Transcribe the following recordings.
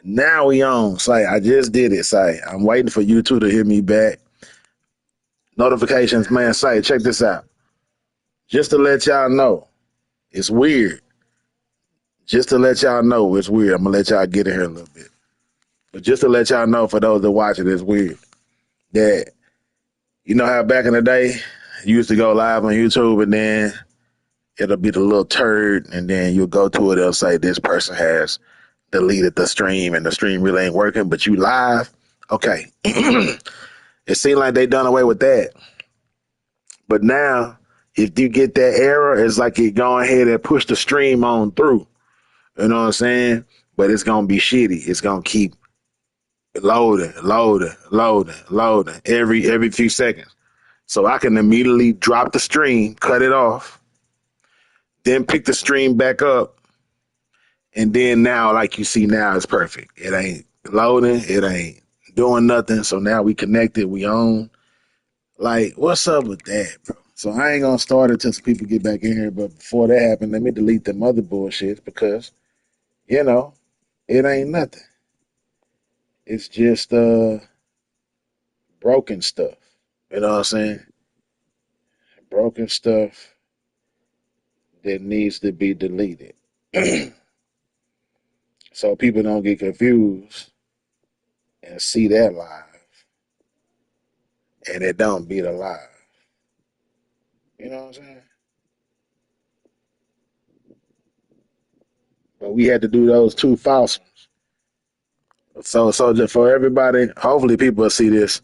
Now we on. Say, I just did it. Say, I'm waiting for you two to hit me back. Notifications, man. Say, check this out. Just to let y'all know, it's weird. Just to let y'all know, it's weird. I'm gonna let y'all get in here a little bit. But just to let y'all know, for those that watch it, it's weird. That you know how back in the day, you used to go live on YouTube and then it'll be the little turd, and then you'll go to it, it'll say this person has deleted the stream and the stream really ain't working, but you live. Okay. It seemed like they done away with that. But now, if you get that error, it's like it go ahead and push the stream on through. You know what I'm saying? But it's gonna be shitty. It's gonna keep loading every few seconds. So I can immediately drop the stream, cut it off, then pick the stream back up, and then now, like you see now, it's perfect. It ain't loading, it ain't doing nothing. So now we connected, we on. Like, what's up with that, bro? So I ain't gonna start it until some people get back in here. But before that happen, let me delete them other bullshits because, you know, it ain't nothing. It's just broken stuff. You know what I'm saying? Broken stuff that needs to be deleted. So people don't get confused and see that live and it don't beat a live. You know what I'm saying? But we had to do those two false ones. So just for everybody, hopefully people will see this.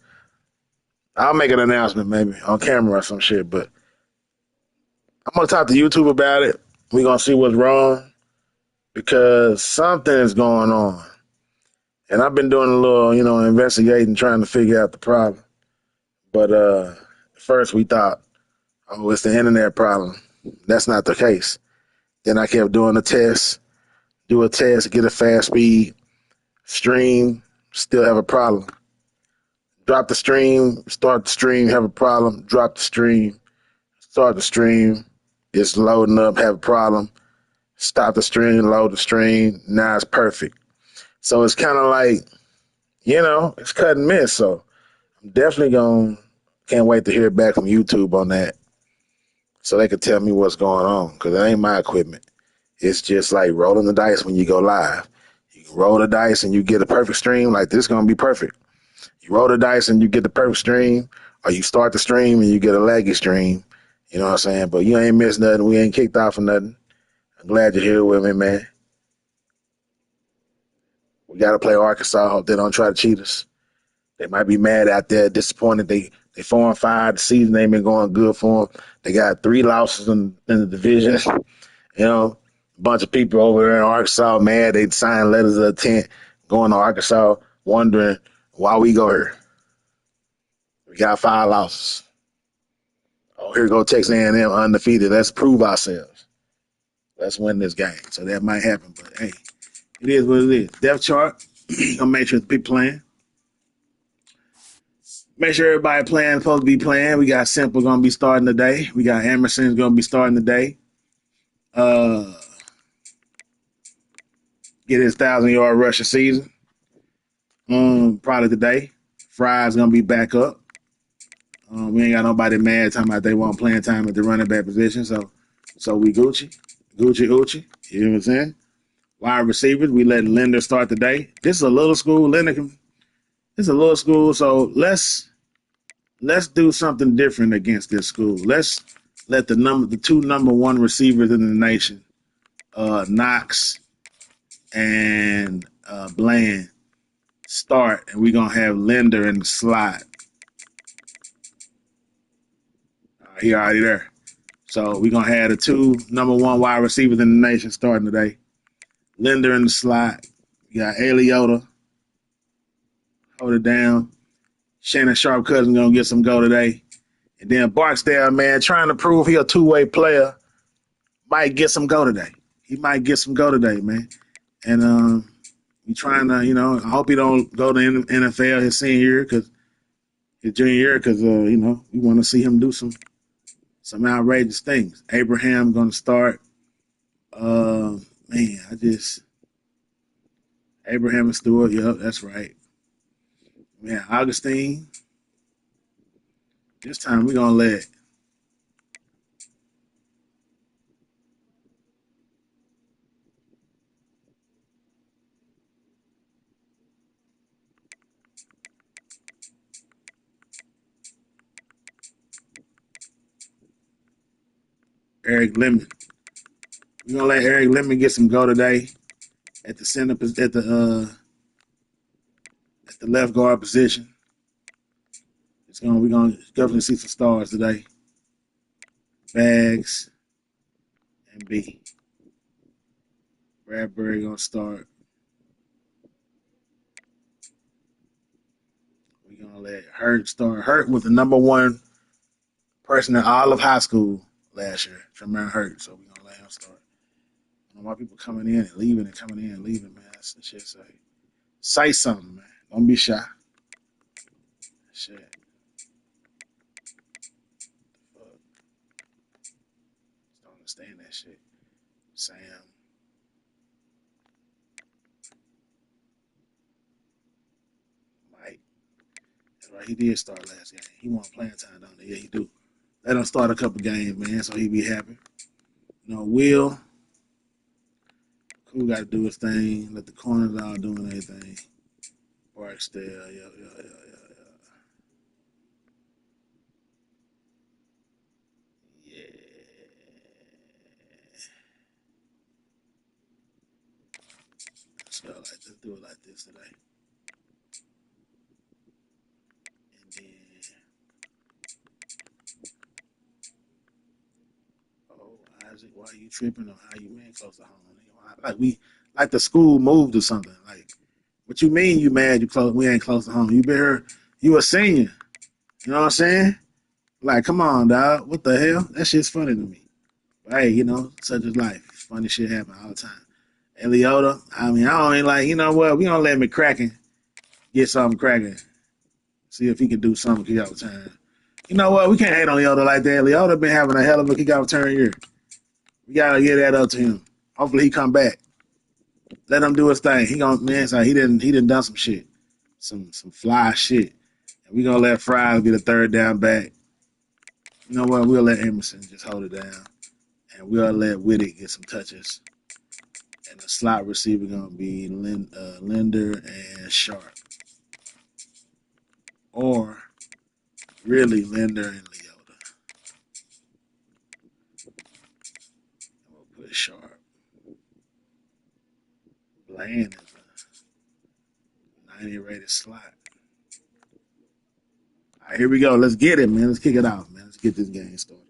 I'll make an announcement maybe on camera or some shit, but I'm gonna talk to YouTube about it. We're gonna see what's wrong because something's going on. And I've been doing a little, investigating, trying to figure out the problem. But first we thought, oh, it's the internet problem. That's not the case. Then I kept doing a test, do a test, get a fast speed, stream, still have a problem. Drop the stream, start the stream, have a problem, drop the stream, start the stream, it's loading up, have a problem, stop the stream, load the stream, now it's perfect. So it's kind of like, it's cut and miss. So I'm definitely can't wait to hear back from YouTube on that so they could tell me what's going on because it ain't my equipment. It's just like rolling the dice when you go live. You roll the dice and you get a perfect stream, like this is going to be perfect. You roll the dice and you get the perfect stream, or you start the stream and you get a laggy stream. You know what I'm saying? But you ain't missed nothing. We ain't kicked off or nothing. I'm glad you're here with me, man. We got to play Arkansas. Hope they don't try to cheat us. They might be mad out there, disappointed. They 4-5. The season ain't been going good for them. They got 3 losses in the division. A bunch of people over there in Arkansas mad. They signed letters of intent going to Arkansas, wondering why we go here. We got 5 losses. Oh, here go Texas A&M undefeated. Let's prove ourselves. Let's win this game. So that might happen, but hey, it is what it is. Depth chart. Gonna make sure the people playing. Make sure everybody playing supposed to be playing. We got Simple gonna be starting today. We got Emerson's gonna be starting today. Get his 1,000-yard rushing season. Probably today. Fry's gonna be back up. We ain't got nobody mad talking about they want playing time at the running back position. So we Gucci. Gucci. You know what I'm saying? Wide receivers, we let Linder start today. This is a little school. This is a little school, so let's do something different against this school. Let's let the 2 number 1 receivers in the nation, Knox and Bland, start, and we're gonna have Linder in the slot. He already there. So we're gonna have the 2 number 1 wide receivers in the nation starting today. Linder in the slot. You got Aliota. Hold it down. Shannon Sharp cousin gonna get some go today. And then Barksdale, man, trying to prove he a 2-way player, might get some go today. He might get some go today, man. And we trying to, I hope he don't go to NFL his senior year, his junior year, because we want to see him do some outrageous things. Abraham gonna start. Man, Abraham and Stewart. Yep, that's right. Yeah, Augustine. This time we're gonna let Eric Lemon. We're gonna let Eric Lemon get some go today at the center at the left guard position. We're gonna definitely see some stars today. Bags and B. Bradbury gonna start. We're gonna let Hurt start. Hurt was the number one person in all of high school last year, Tremere Hurt. So we're gonna let him start. I don't know why people coming in and leaving and coming in and leaving, man. That's the shit. Say something, man. Don't be shy. Shit. Fuck. Just don't understand that shit. Sam. Mike. That's right. He did start last game. He want playing time down there. Yeah, he do. Let him start a couple games, man, so he be happy. You know, Will. Cool got to do his thing. Let the corners all doing anything. Barksdale. Yeah. Yeah. Let's go like this. Do it like this today. And then, Isaac, why are you tripping on how you man close to home? Like the school moved or something. Like, what you mean you mad you close? We ain't close to home. You been here. You a senior. You know what I'm saying? Like, come on, dog. What the hell? That shit's funny to me. But hey, such is life. Funny shit happen all the time. Eliota, I mean, I don't even like, you know what? We gonna let McCracken get something cracking. See if he can do something kick out return. You know what? We can't hate on Leota like that. Leota been having a hell of a kick out return year. We gotta get that up to him. Hopefully he come back. Let him do his thing. He didn't done some shit. Some fly shit. And we gonna let Fries be the third down back. You know what? We'll let Emerson just hold it down. And we'll let Whittick get some touches. And the slot receiver gonna be Linder and Sharp. Or really Linder and Leota. And we'll put Sharp. Bland is a 90 rated slot. All right, here we go. Let's get it, man. Let's kick it off, man. Let's get this game started.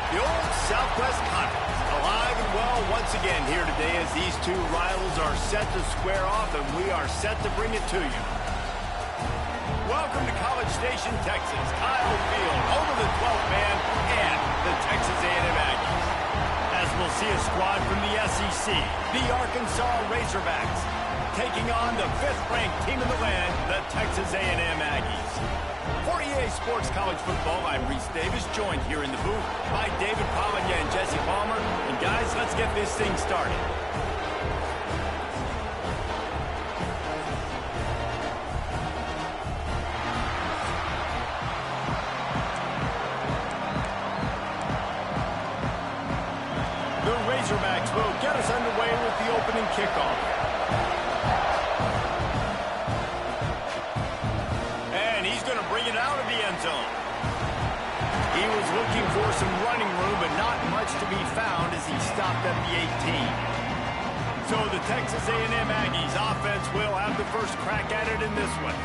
The old Southwest Conference, alive and well once again here today as these two rivals are set to square off, and we are set to bring it to you. Welcome to College Station, Texas. Kyle Field, over the 12th man, and the Texas A&M Aggies. As we'll see a squad from the SEC, the Arkansas Razorbacks, taking on the 5th-ranked team in the land, the Texas A&M Aggies. For EA Sports College Football, I'm Reese Davis, joined here in the booth by David Palmagna and Jesse Palmer. And guys, let's get this thing started. The Razorbacks will get us underway with the opening kickoff. He was looking for some running room, but not much to be found as he stopped at the 18. So the Texas A&M Aggies offense will have the first crack at it in this one.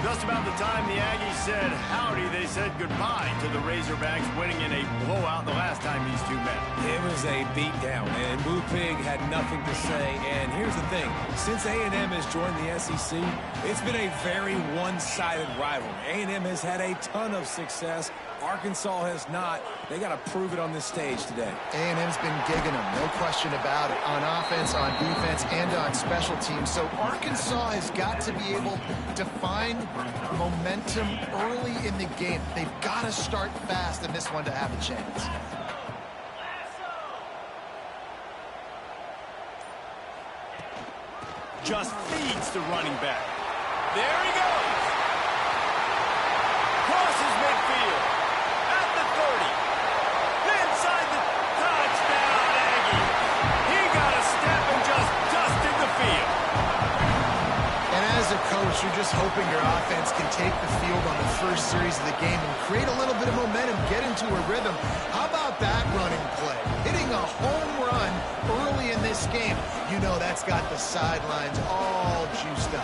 Just about the time the Aggies said howdy, they said goodbye to the Razorbacks, winning in a blowout the last time these two met. It was a beatdown, and Blue Pig had nothing to say. And here's the thing. Since A&M has joined the SEC, it's been a very one-sided rivalry. A&M has had a ton of success. Arkansas has not. They got to prove it on this stage today. A&M's been gigging them, no question about it, on offense, on defense, and on special teams. So Arkansas has got to be able to find momentum early in the game. They've got to start fast in this one to have a chance. Just feeds the running back. There he goes. Crosses midfield. At the 30. Inside the touchdown, Aggie. He got a step and just dusted the field. And as a coach, you're just hoping your offense can take the field on the first series of the game and create a little bit of momentum, get into a rhythm. How about that running play? Hitting a home run early in this game. You know that's got the sidelines all juiced up.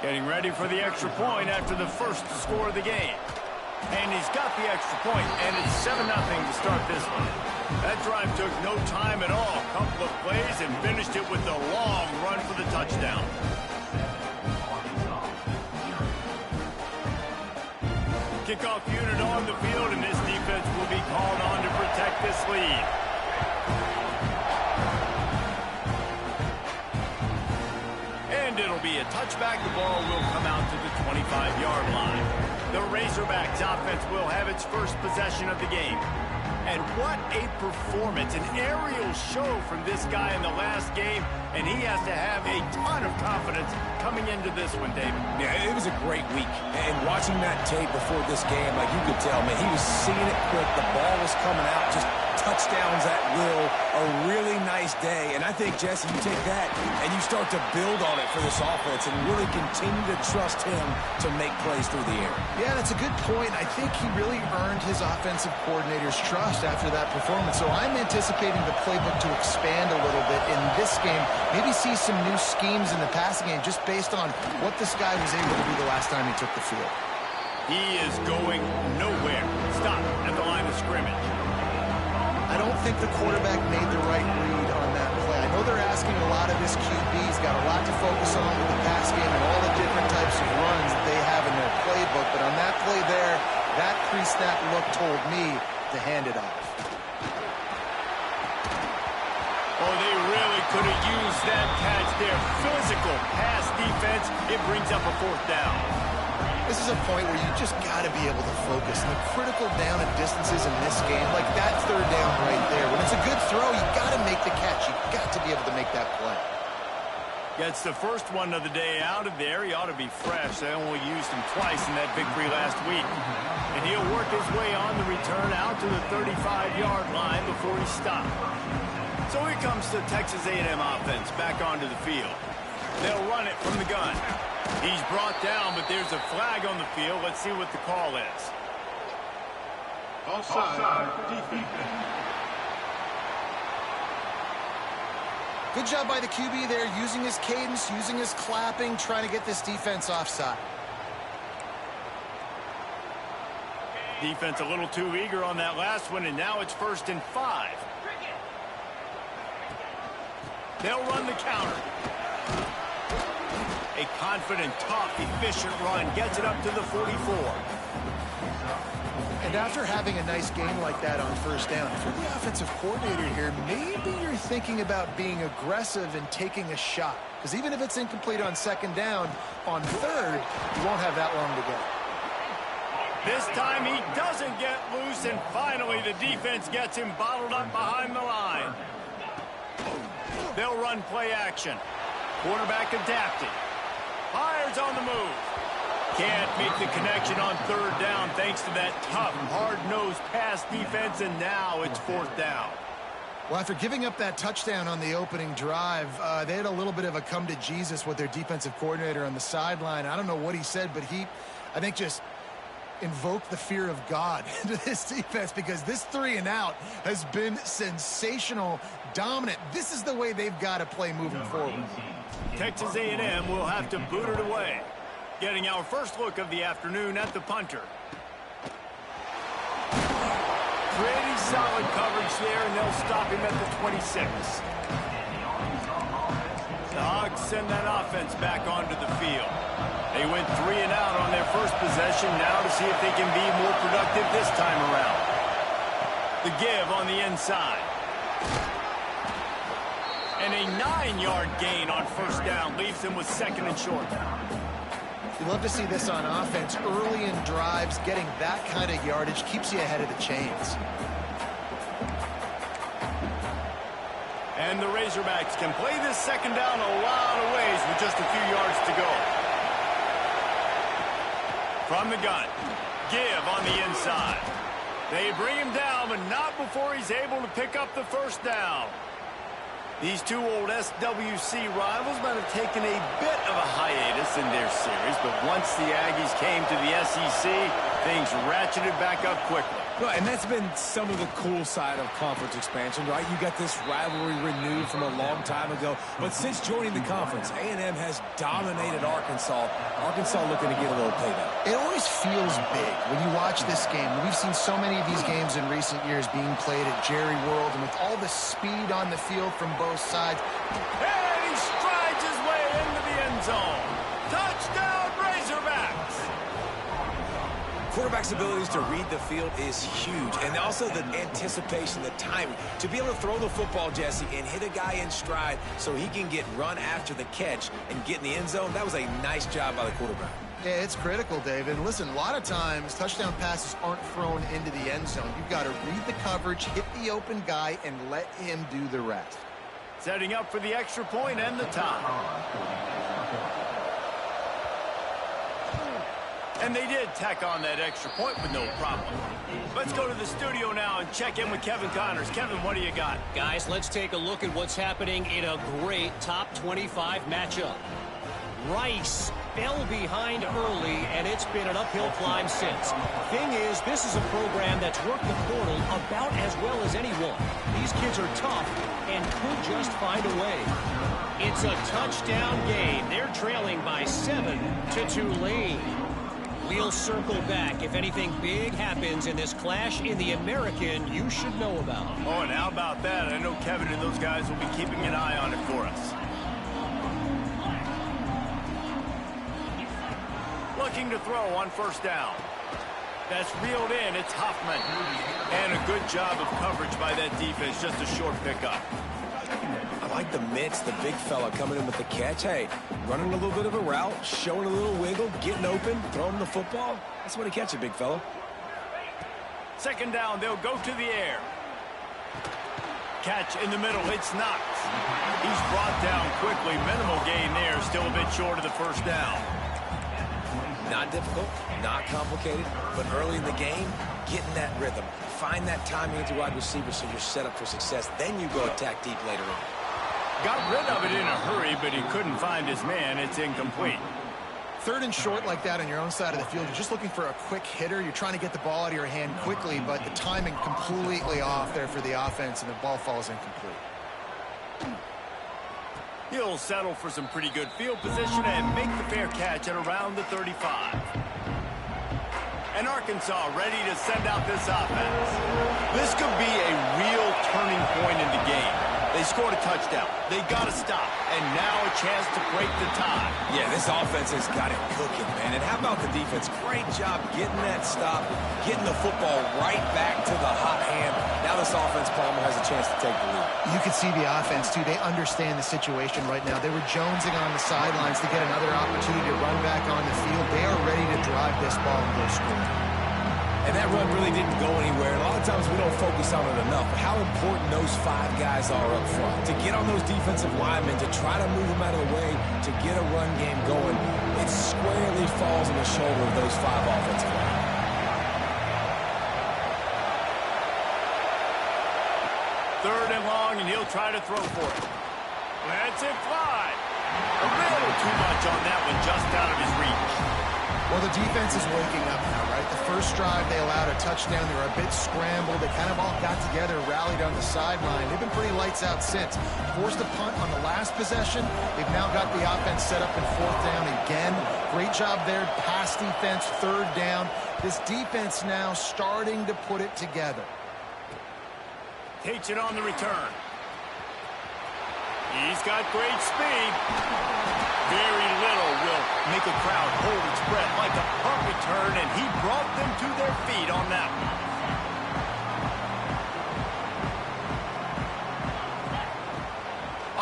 Getting ready for the extra point after the first score of the game. And he's got the extra point, and it's 7-0 to start this one. That drive took no time at all. A couple of plays and finished it with a long run for the touchdown. Kickoff unit on the field, and this defense will be called on to protect this lead. And it'll be a touchback. The ball will come out to the 25-yard line. The Razorbacks offense will have its first possession of the game. And what a performance, an aerial show from this guy in the last game, and he has to have a ton of confidence coming into this one, David. Yeah, it was a great week. And watching that tape before this game, like you could tell, man, he was seeing it quick. The ball was coming out, just touchdowns at will. A really nice day. And I think, Jesse, you take that and you start to build on it for this offense and really continue to trust him to make plays through the air. Yeah, that's a good point. I think he really earned his offensive coordinator's trust after that performance. So I'm anticipating the playbook to expand a little bit in this game. Maybe see some new schemes in the passing game just based on what this guy was able to do the last time he took the field. He is going nowhere. Stop at the line of scrimmage. I don't think the quarterback made the right read on that play. I know they're asking a lot of his QB. He's got a lot to focus on with the pass game and all the different types of runs that they have in their playbook. But on that play there, that pre-snap look told me to hand it off. Oh, they really could have used that catch there. Physical pass defense. It brings up a fourth down. This is a point where you just got to be able to focus. And the critical down and distances in this game, like that third down right there. When it's a good throw, you got to make the catch. You got to be able to make that play. Gets the first one of the day out of there. He ought to be fresh. They only used him twice in that victory last week. And he'll work his way on the return out to the 35-yard line before he stopped. So here comes the Texas A&M offense back onto the field. They'll run it from the gun. He's brought down, but there's a flag on the field. Let's see what the call is. Offside. Defense. Good job by the QB there, using his cadence, using his clapping, trying to get this defense offside. Defense a little too eager on that last one, and now it's 1st and 5. They'll run the counter. A confident, tough, efficient run. Gets it up to the 44. And after having a nice game like that on first down, if you're the offensive coordinator here, maybe you're thinking about being aggressive and taking a shot. Because even if it's incomplete on second down, on third, you won't have that long to go. This time he doesn't get loose, and finally the defense gets him bottled up behind the line. They'll run play action. Quarterback adapted. Fires on the move. Can't make the connection on third down thanks to that tough, hard-nosed pass defense, and now it's 4th down. Well, after giving up that touchdown on the opening drive, they had a little bit of a come to Jesus with their defensive coordinator on the sideline. I don't know what he said, but I think, just invoked the fear of God into this defense, because this 3-and-out has been sensational, dominant. This is the way they've got to play moving forward. Texas A&M will have to boot it away. Getting our first look of the afternoon at the punter. Pretty solid coverage there, and they'll stop him at the 26. The Hogs send that offense back onto the field. They went 3-and-out on their first possession, now to see if they can be more productive this time around. The give on the inside. And a 9-yard gain on first down leaves them with second and short. You love to see this on offense. Early in drives, getting that kind of yardage keeps you ahead of the chains. And the Razorbacks can play this second down a lot of ways with just a few yards to go. From the gun, give on the inside. They bring him down, but not before he's able to pick up the first down. These two old SWC rivals might have taken a bit of a hiatus in their series, but once the Aggies came to the SEC, things ratcheted back up quickly. Well, and that's been some of the cool side of conference expansion, right? You got this rivalry renewed from a long time ago, but since joining the conference, A&M has dominated Arkansas. Arkansas looking to get a little payback. It always feels big when you watch this game. We've seen so many of these games in recent years being played at Jerry World, and with all the speed on the field from both sides. And he strides his way into the end zone. Touchdown, Razorbacks! Quarterback's abilities to read the field is huge, and also the anticipation, the timing. To be able to throw the football, Jesse, and hit a guy in stride so he can get run after the catch and get in the end zone, that was a nice job by the quarterback. Yeah, it's critical, David. And listen, a lot of times touchdown passes aren't thrown into the end zone. You've got to read the coverage, hit the open guy, and let him do the rest. Setting up for the extra point and the time. And they did tack on that extra point with no problem. Let's go to the studio now and check in with Kevin Connors. Kevin, what do you got? Guys, let's take a look at what's happening in a great top 25 matchup. Rice fell behind early, and it's been an uphill climb since. Thing is, this is a program that's worked the portal about as well as anyone. These kids are tough and could just find a way. It's a touchdown game. They're trailing by 7 to Tulane. We'll circle back if anything big happens in this clash in the American you should know about. Oh, and how about that? I know Kevin and those guys will be keeping an eye on it for us. Looking to throw on first down. That's reeled in. It's Huffman. And a good job of coverage by that defense. Just a short pickup. I like the mitts, the big fella coming in with the catch. Hey, running a little bit of a route, showing a little wiggle, getting open, throwing the football. That's when he catch it, big fella. Second down, they'll go to the air. Catch in the middle, it's Knox. He's brought down quickly. Minimal gain there, still a bit short of the first down. Not difficult, not complicated, but early in the game, getting that rhythm. Find that timing at the wide receiver so you're set up for success. Then you go attack deep later on. Got rid of it in a hurry, but he couldn't find his man. It's incomplete. Third and short like that on your own side of the field, you're just looking for a quick hitter. You're trying to get the ball out of your hand quickly, but the timing completely off there for the offense, and the ball falls incomplete. He'll settle for some pretty good field position and make the fair catch at around the 35. And Arkansas ready to send out this offense. This could be a real turning point in the game. They scored a touchdown. They got to stop. And now a chance to break the tie. Yeah, this offense has got it cooking, man. And how about the defense? Great job getting that stop, getting the football right back to the hot hand. Now this offense, Palmer, has a chance to take the lead. You can see the offense, too. They understand the situation right now. They were jonesing on the sidelines to get another opportunity to run back on the field. They are ready to drive this ball and go score. And that run really didn't go anywhere. A lot of times we don't focus on it enough. But how important those 5 guys are up front. To get on those defensive linemen, to try to move them out of the way, to get a run game going, it squarely falls on the shoulder of those 5 offensive linemen. Third and long. He'll try to throw for it. Lets it fly. A little too much on that one, just out of his reach. Well, the defense is waking up now, right? The first drive, they allowed a touchdown. They were a bit scrambled. They kind of all got together, rallied on the sideline. They've been pretty lights out since. Forced a punt on the last possession. They've now got the offense set up in 4th down again. Great job there. Pass defense, 3rd down. This defense now starting to put it together. Takes it on the return. He's got great speed. Very little will make a crowd hold its breath like a punt return, and he brought them to their feet on that one.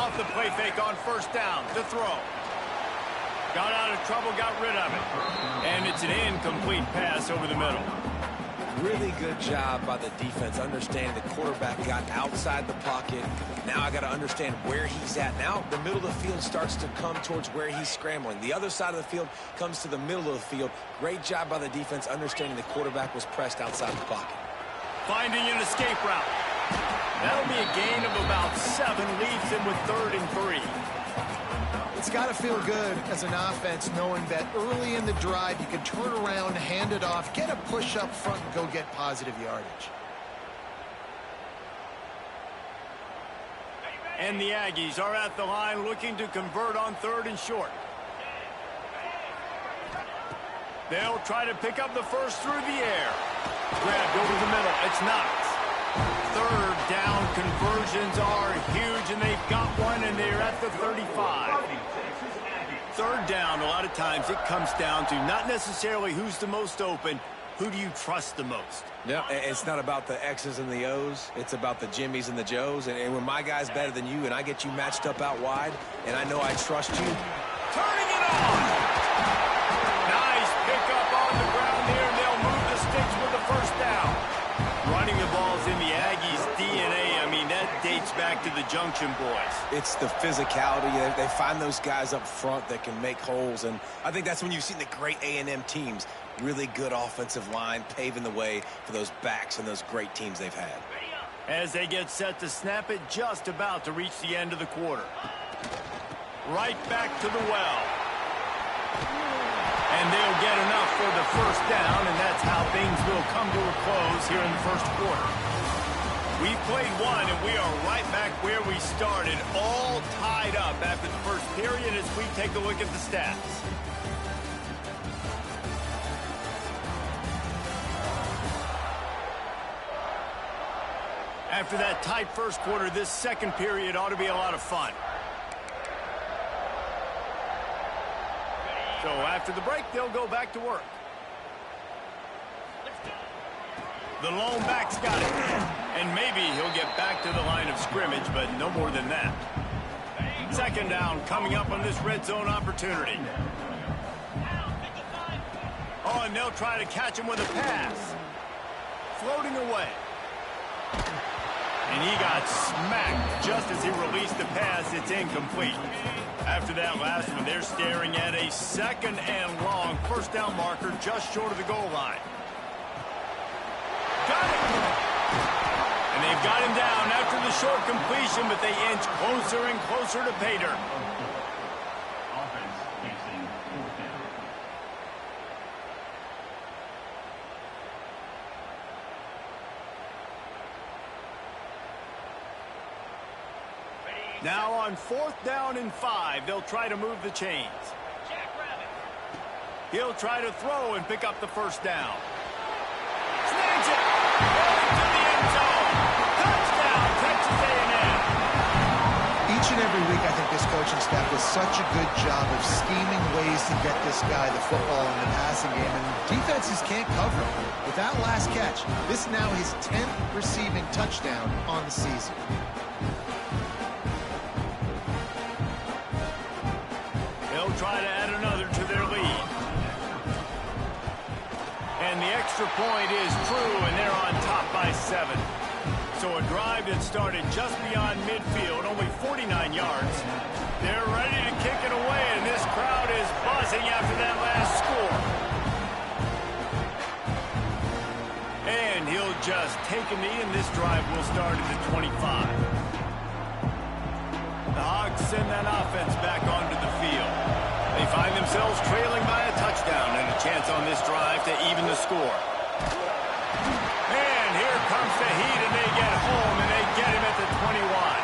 Off the play fake on 1st down. The throw. Got out of trouble, got rid of it. And it's an incomplete pass over the middle. Really good job by the defense understanding the quarterback got outside the pocket. Now I got to understand where he's at. Now the middle of the field starts to come towards where he's scrambling. The other side of the field comes to the middle of the field. Great job by the defense understanding the quarterback was pressed outside the pocket. Finding an escape route. That'll be a gain of about 7, leaves him with 3rd and 3. It's got to feel good as an offense knowing that early in the drive you can turn around, hand it off, get a push up front, and go get positive yardage. And the Aggies are at the line looking to convert on 3rd and short. They'll try to pick up the first through the air. Grabbed over the middle. It's Knox. 3rd down conversions are huge, and they've got one, and they're at the 35. 3rd down, a lot of times it comes down to not necessarily who's the most open, who do you trust the most? Yeah, it's not about the X's and the O's. It's about the Jimmys and the Joes. And when my guy's better than you and I get you matched up out wide, and I know I trust you. Turning it on! Nice pickup on the ground here, and they'll move the sticks with the 1st down. Running the ball's in the Aggies' DNA. I mean, that dates back to the Junction Boys. It's the physicality. They find those guys up front that can make holes, and I think that's when you've seen the great A&M teams. Really good offensive line, paving the way for those backs and those great teams they've had. As they get set to snap it, just about to reach the end of the quarter. Right back to the well. And they'll get enough for the 1st down, and that's how things will come to a close here in the 1st quarter. We've played one, and we are right back where we started, all tied up after the 1st period as we take a look at the stats. After that tight 1st quarter, this 2nd period ought to be a lot of fun. So after the break, they'll go back to work. The lone back's got it. And maybe he'll get back to the line of scrimmage, but no more than that. 2nd down coming up on this red zone opportunity. Oh, and they'll try to catch him with a pass. Floating away. And he got smacked just as he released the pass. It's incomplete. After that last one, they're staring at a 2nd and long 1st down marker just short of the goal line. Got it! And they've got him down after the short completion, but they inch closer and closer to pay dirt. Now on 4th down and 5, they'll try to move the chains. He'll try to throw and pick up the 1st down. Snags it! Going to the end zone! Touchdown, Texas A&M! Each and every week, I think this coaching staff does such a good job of scheming ways to get this guy the football in the passing game, and defenses can't cover him. With that last catch, this is now his 10th receiving touchdown on the season. Try to add another to their lead. And the extra point is true, and they're on top by 7. So a drive that started just beyond midfield, only 49 yards. They're ready to kick it away, and this crowd is buzzing after that last score. And he'll just take a knee, and this drive will start at the 25. send that offense back onto the field. They find themselves trailing by a touchdown and a chance on this drive to even the score. And here comes the heat, and they get home, and they get him at the 21.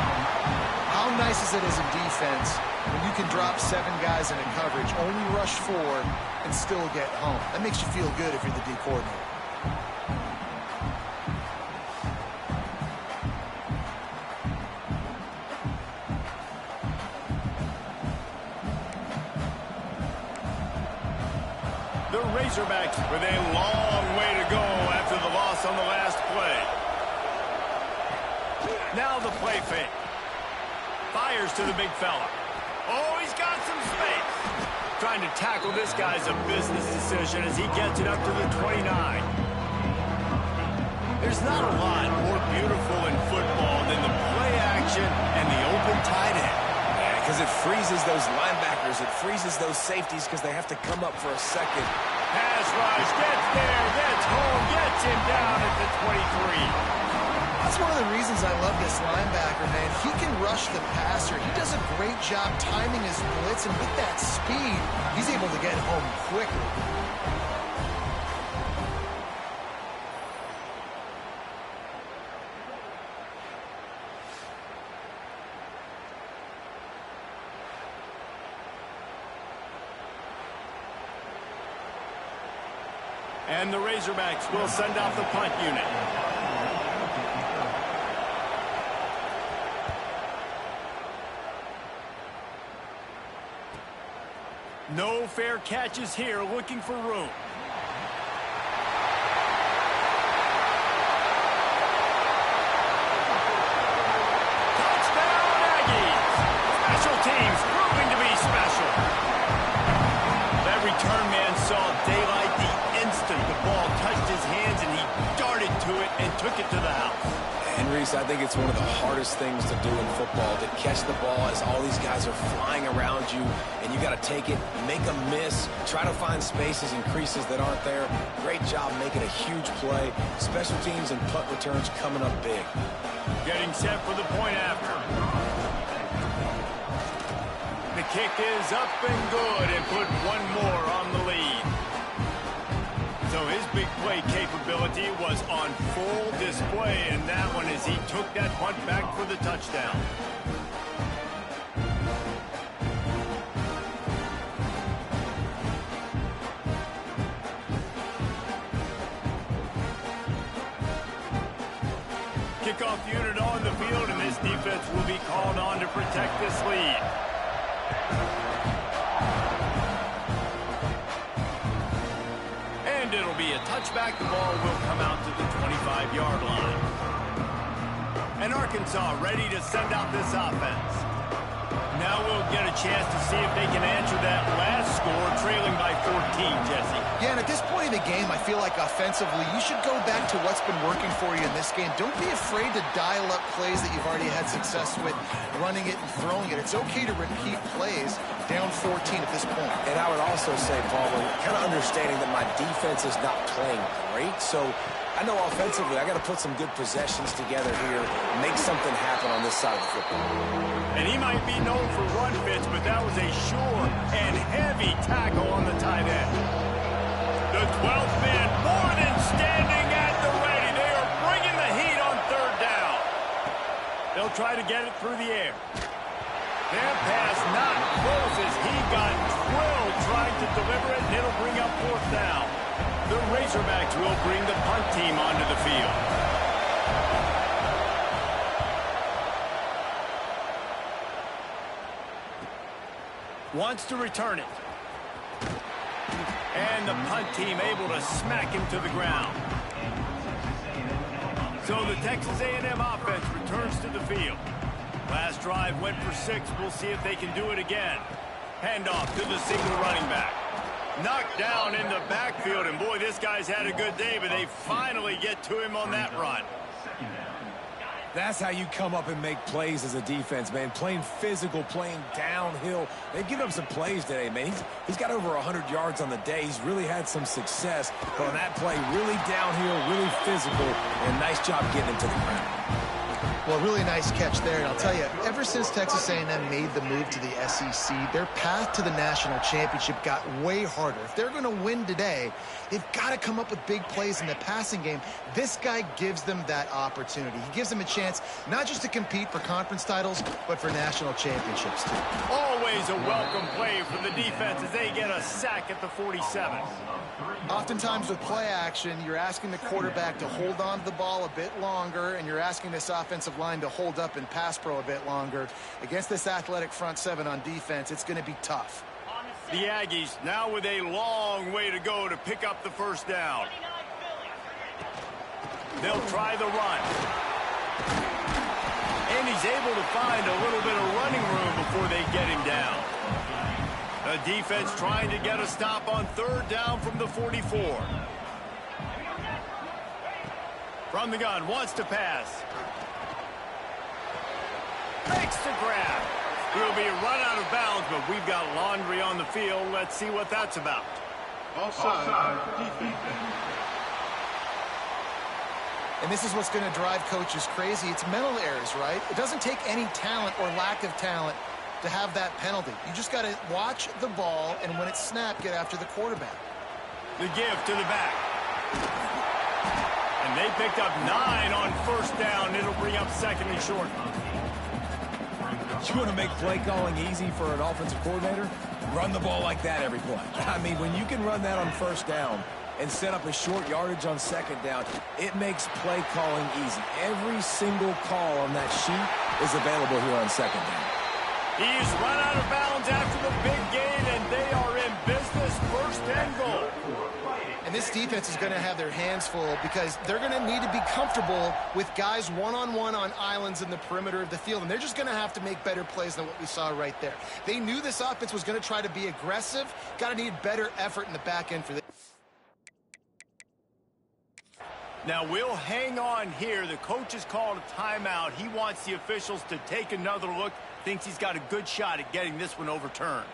How nice is it as a defense when you can drop 7 guys in a coverage, only rush 4, and still get home? That makes you feel good if you're the D coordinator. The Razorbacks with a long way to go after the loss on the last play. Now the play fake. Fires to the big fella. Oh, he's got some space. Trying to tackle this guy's a business decision as he gets it up to the 29. There's not a lot more beautiful in football than the play action and the open tight end. Because it freezes those linebackers. It freezes those safeties because they have to come up for a second. Pass rush, gets there, gets home, gets him down at the 23. That's one of the reasons I love this linebacker, man. He can rush the passer. He does a great job timing his blitz, and with that speed, he's able to get home quickly. And the Razorbacks will send out the punt unit. No fair catches here, looking for room. Touchdown, Aggies! Special teams proving to be special. That return man saw daylight the instant the ball touched his hands, and he darted to it and took it to the house. And Reese, I think it's one of the hardest things to do in football, to catch the ball as all these guys are flying around you, and you got to take it, make a miss, try to find spaces and creases that aren't there. Great job making a huge play. Special teams and punt returns coming up big. Getting set for the point after. The kick is up and good and put one more on the lead. So his big play capability was on full display in that one as he took that punt back for the touchdown. Kickoff unit on the field, and this defense will be called on to protect this lead. And it'll be a touchback. The ball will come out to the 25-yard line. And Arkansas ready to send out this offense. Now we'll get a chance to see if they can answer that last score, trailing by 14, Jesse. Yeah, and at this point in the game, I feel like offensively, you should go back to what's been working for you in this game. Don't be afraid to dial up plays that you've already had success with, running it and throwing it. It's okay to repeat plays down 14 at this point. And I would also say, Paul, kind of understanding that my defense is not playing great, so I know offensively I got to put some good possessions together here, make something happen on this side of the football. And he might be known for run fits, but that was a sure and heavy tackle on the tight end. The 12th man more than standing at the ready. They are bringing the heat on third down. They'll try to get it through the air. Their pass not close as he got drilled trying to deliver it, and it'll bring up fourth down. The Razorbacks will bring the punt team onto the field. Wants to return it. And the punt team able to smack him to the ground. So the Texas A&M offense returns to the field. Last drive went for 6. We'll see if they can do it again. Handoff to the single running back. Knocked down in the backfield, and boy, this guy's had a good day, but they finally get to him on that run. That's how you come up and make plays as a defense, man. Playing physical, playing downhill. They've given up some plays today, man. He's got over 100 yards on the day. He's really had some success. But on that play, really downhill, really physical, and nice job getting him to the ground. Well, really nice catch there, and I'll tell you, ever since Texas A&M made the move to the SEC, their path to the national championship got way harder. If they're going to win today, they've got to come up with big plays in the passing game. This guy gives them that opportunity. He gives them a chance not just to compete for conference titles, but for national championships, too. Always a welcome play from the defense as they get a sack at the 47. Oftentimes with play action, you're asking the quarterback to hold on to the ball a bit longer, and you're asking this offensive line to hold up in pass pro a bit longer. Against this athletic front seven on defense, it's going to be tough. The Aggies now with a long way to go to pick up the first down. They'll try the run. And he's able to find a little bit of running room before they get him down. The defense trying to get a stop on third down from the 44. From the gun, wants to pass. Makes the grab. He'll be run out of bounds, but we've got laundry on the field. Let's see what that's about. Offside. Defense. And this is what's going to drive coaches crazy. It's mental errors, right? It doesn't take any talent or lack of talent to have that penalty. You just got to watch the ball, and when it's snapped, get after the quarterback. The give to the back. And they picked up 9 on first down. It'll bring up second and short. You want to make play calling easy for an offensive coordinator? Run the ball like that every play. I mean, when you can run that on first down and set up a short yardage on second down, it makes play calling easy. Every single call on that sheet is available here on second down. He's run out of bounds after the big gain, and they are in business, first and goal. And this defense is going to have their hands full because they're going to need to be comfortable with guys one-on-one on islands in the perimeter of the field, and they're just going to have to make better plays than what we saw right there. They knew this offense was going to try to be aggressive, got to need better effort in the back end for this. Now we'll hang on here. The coach has called a timeout. He wants the officials to take another look. Thinks he's got a good shot at getting this one overturned.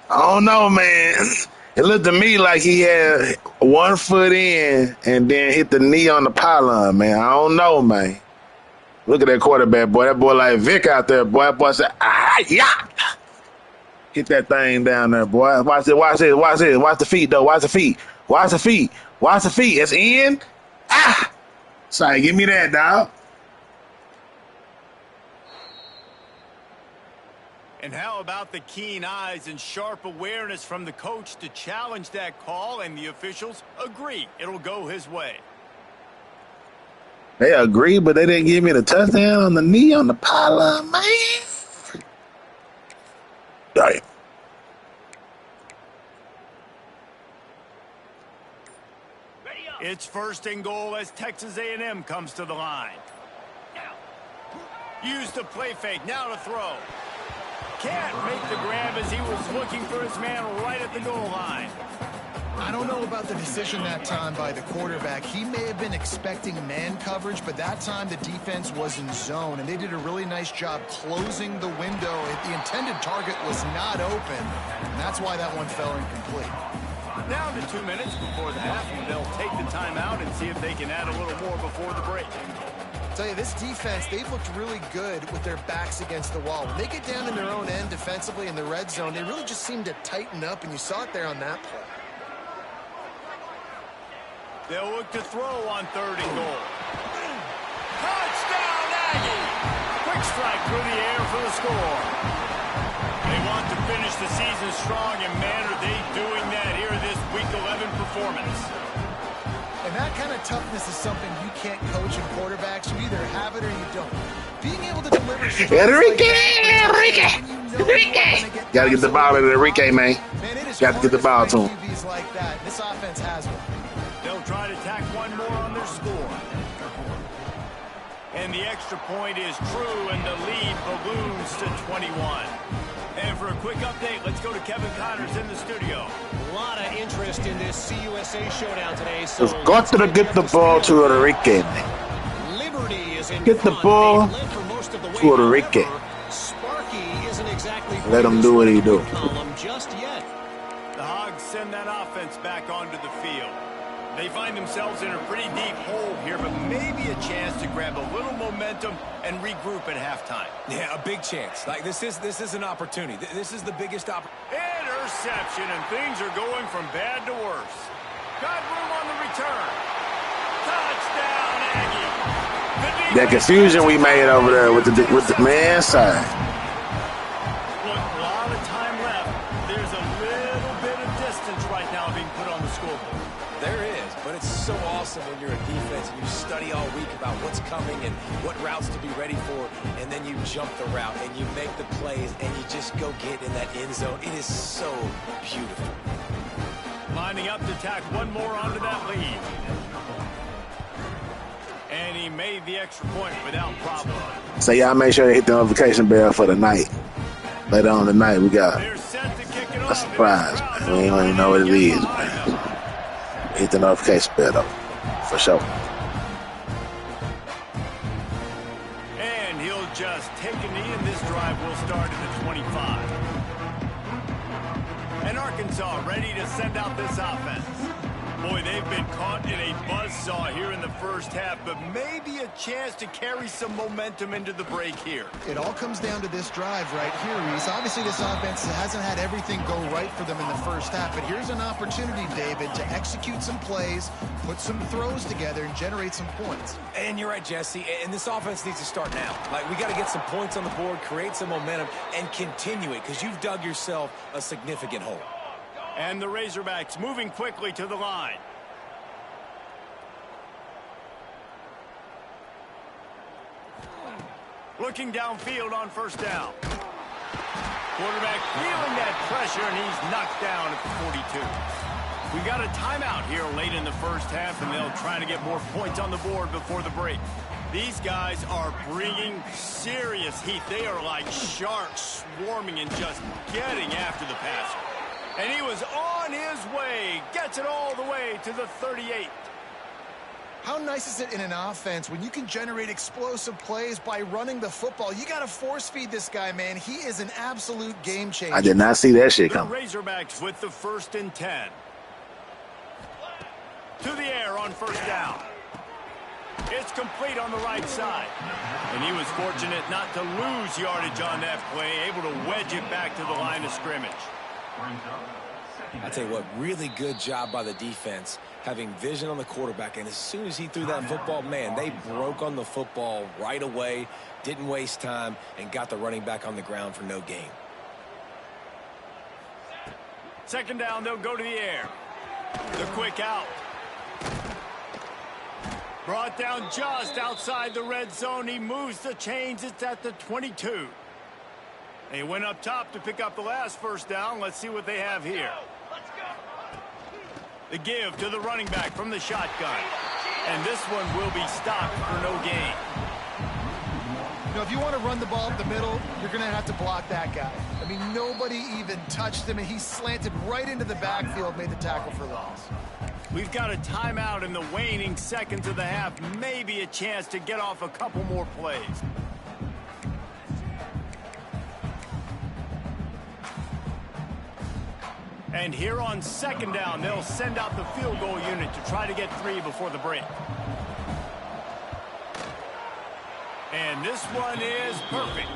I don't know, man. It looked to me like he had one foot in and then hit the knee on the pylon, man. I don't know, man. Look at that quarterback, boy. That boy like Vic out there, boy. That boy said, ah, yeah. Hit that thing down there, boy. Watch it, watch it, watch it. Watch the feet, though. Watch the feet. Watch the feet. Watch the feet. It's in. Ah. Sorry, give me that, dog. And how about the keen eyes and sharp awareness from the coach to challenge that call, and the officials agree it'll go his way. They agree, but they didn't give me the touchdown on the knee on the pylon, man. Damn. It's first and goal as Texas A&M comes to the line. Use the play fake, now to throw. Can't make the grab as he was looking for his man right at the goal line. I don't know about the decision that time by the quarterback. He may have been expecting man coverage, but that time the defense was in zone, and they did a really nice job closing the window. The intended target was not open, and that's why that one fell incomplete. Down to 2 minutes before the half, and they'll take the timeout and see if they can add a little more before the break. I'll tell you, this defense, they've looked really good with their backs against the wall. When they get down in their own end defensively in the red zone, they really just seem to tighten up, and you saw it there on that play. They'll look to throw on third and goal. Touchdown, Aggie! Quick strike through the air for the score. They want to finish the season strong, and man, are they doing that here in this Week 11 performance. And that kind of toughness is something you can't coach in quarterbacks. You either have it or you don't. Being able to deliver Enrique! Gotta get the ball to Enrique, man. Gotta get the ball to him. Like that. This offense has one. They'll try to tack one more on their score. And the extra point is true, and the lead balloons to 21. And for a quick update, let's go to Kevin Connors in the studio. A lot of interest in this CUSA showdown today. So It's got to get the ball to Enrique. Liberty is in Get the front. ball They've led for most of the way. to Enrique. However, Sparky isn't exactly Let him do what he do. column just yet. The Hogs send that offense back onto the field. They find themselves in a pretty deep hole here, but maybe a chance to grab a little momentum and regroup at halftime. Yeah, a big chance. Like this is an opportunity. This is the biggest opportunity. Interception, and things are going from bad to worse. Got room on the return. Touchdown, Aggie. That confusion we made over there with the man side. Look, a lot of time left. There's a little bit of distance right now being put on the scoreboard. There is, but it's so awesome when you're a defense and you study all week about what's coming and what routes to be ready for, and then you jump the route and you make the plays and you just go get in that end zone. It is so beautiful. Lining up to tack one more onto that lead. And he made the extra point without problem. So y'all make sure you hit the notification bell for the night. Later on tonight, we got They're set to kick it a off. surprise. Man. We don't even know what it is, man. Hit the notification bell, though, for sure. And he'll just take a knee, and this drive will start at the 25. And Arkansas ready to send out this offense. Boy, they've been caught in a buzzsaw here in the first half, but maybe a chance to carry some momentum into the break here. It all comes down to this drive right here, Reese. Obviously, this offense hasn't had everything go right for them in the first half, but here's an opportunity, David, to execute some plays, put some throws together, and generate some points. And you're right, Jesse, and this offense needs to start now. Like, we got to get some points on the board, create some momentum, and continue it, because you've dug yourself a significant hole. And the Razorbacks moving quickly to the line. Looking downfield on first down. Quarterback feeling that pressure, and he's knocked down at the 42. We got a timeout here late in the first half, and they'll try to get more points on the board before the break. These guys are bringing serious heat. They are like sharks swarming and just getting after the passer. And he was on his way, gets it all the way to the 38. How nice is it in an offense when you can generate explosive plays by running the football? You got to force feed this guy, man. He is an absolute game changer. I did not see that shit The coming. Razorbacks with the 1st and 10. To the air on first down. It's complete on the right side. And he was fortunate not to lose yardage on that play, able to wedge it back to the line of scrimmage. I tell you what, really good job by the defense, having vision on the quarterback, and as soon as he threw that football, man, they broke on the football right away, didn't waste time, and got the running back on the ground for no gain. 2nd down, they'll go to the air. The quick out. Brought down just outside the red zone. He moves the chains. It's at the 22. They went up top to pick up the last first down. Let's see what they have here. The give to the running back from the shotgun. And this one will be stopped for no gain. You know, if you want to run the ball up the middle, you're going to have to block that guy. I mean, nobody even touched him, and he slanted right into the backfield, made the tackle for loss. We've got a timeout in the waning seconds of the half. Maybe a chance to get off a couple more plays. And here on 2nd down, they'll send out the field goal unit to try to get 3 before the break. And this one is perfect.